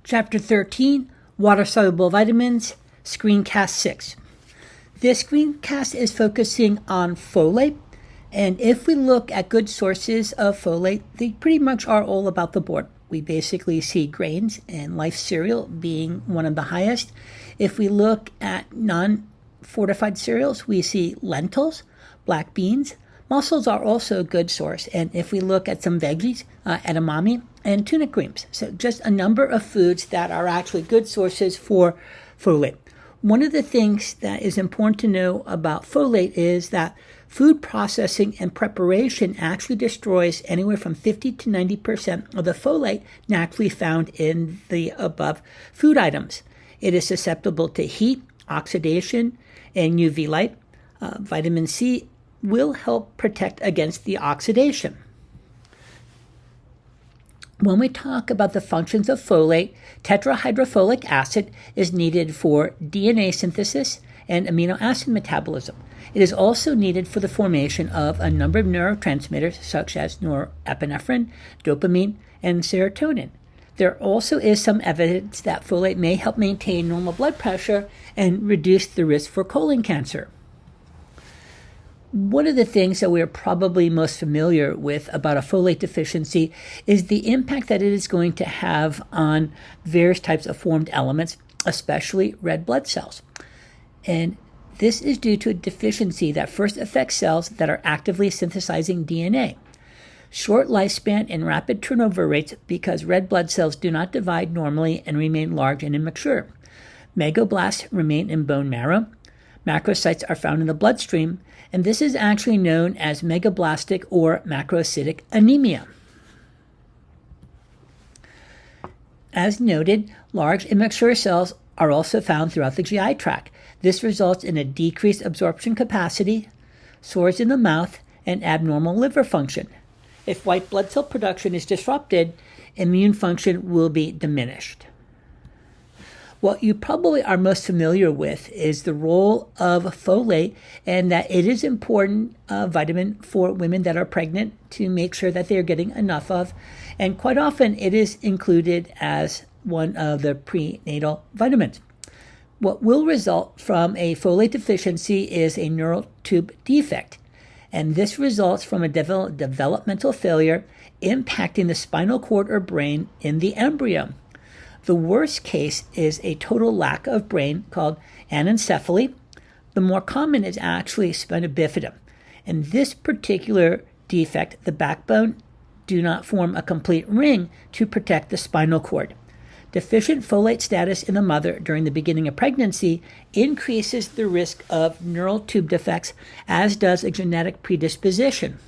Chapter 13, Water-Soluble Vitamins, Screencast 6. This screencast is focusing on folate, and if we look at good sources of folate, they pretty much are all about the board. We basically see grains and Life cereal being one of the highest. If we look at non-fortified cereals, we see lentils, black beans. Mussels are also a good source, and if we look at some veggies, edamame and tuna creams. So just a number of foods that are actually good sources for folate. One of the things that is important to know about folate is that food processing and preparation actually destroys anywhere from 50 to 90% of the folate naturally found in the above food items. It is susceptible to heat, oxidation, and UV light. Vitamin C will help protect against the oxidation. When we talk about the functions of folate, tetrahydrofolic acid is needed for DNA synthesis and amino acid metabolism. It is also needed for the formation of a number of neurotransmitters such as norepinephrine, dopamine, and serotonin. There also is some evidence that folate may help maintain normal blood pressure and reduce the risk for colon cancer. One of the things that we're probably most familiar with about a folate deficiency is the impact that it is going to have on various types of formed elements, especially red blood cells. And this is due to a deficiency that first affects cells that are actively synthesizing DNA. Short lifespan and rapid turnover rates because red blood cells do not divide normally and remain large and immature. Megaloblasts remain in bone marrow. Macrocytes are found in the bloodstream, and this is actually known as megaloblastic or macrocytic anemia. As noted, large immature cells are also found throughout the GI tract. This results in a decreased absorption capacity, sores in the mouth, and abnormal liver function. If white blood cell production is disrupted, immune function will be diminished. What you probably are most familiar with is the role of folate, and that it is important vitamin for women that are pregnant to make sure that they are getting enough of. And quite often it is included as one of the prenatal vitamins. What will result from a folate deficiency is a neural tube defect. And this results from a developmental failure impacting the spinal cord or brain in the embryo. The worst case is a total lack of brain called anencephaly. The more common is actually spina bifida. In this particular defect, the backbone do not form a complete ring to protect the spinal cord. Deficient folate status in the mother during the beginning of pregnancy increases the risk of neural tube defects, as does a genetic predisposition.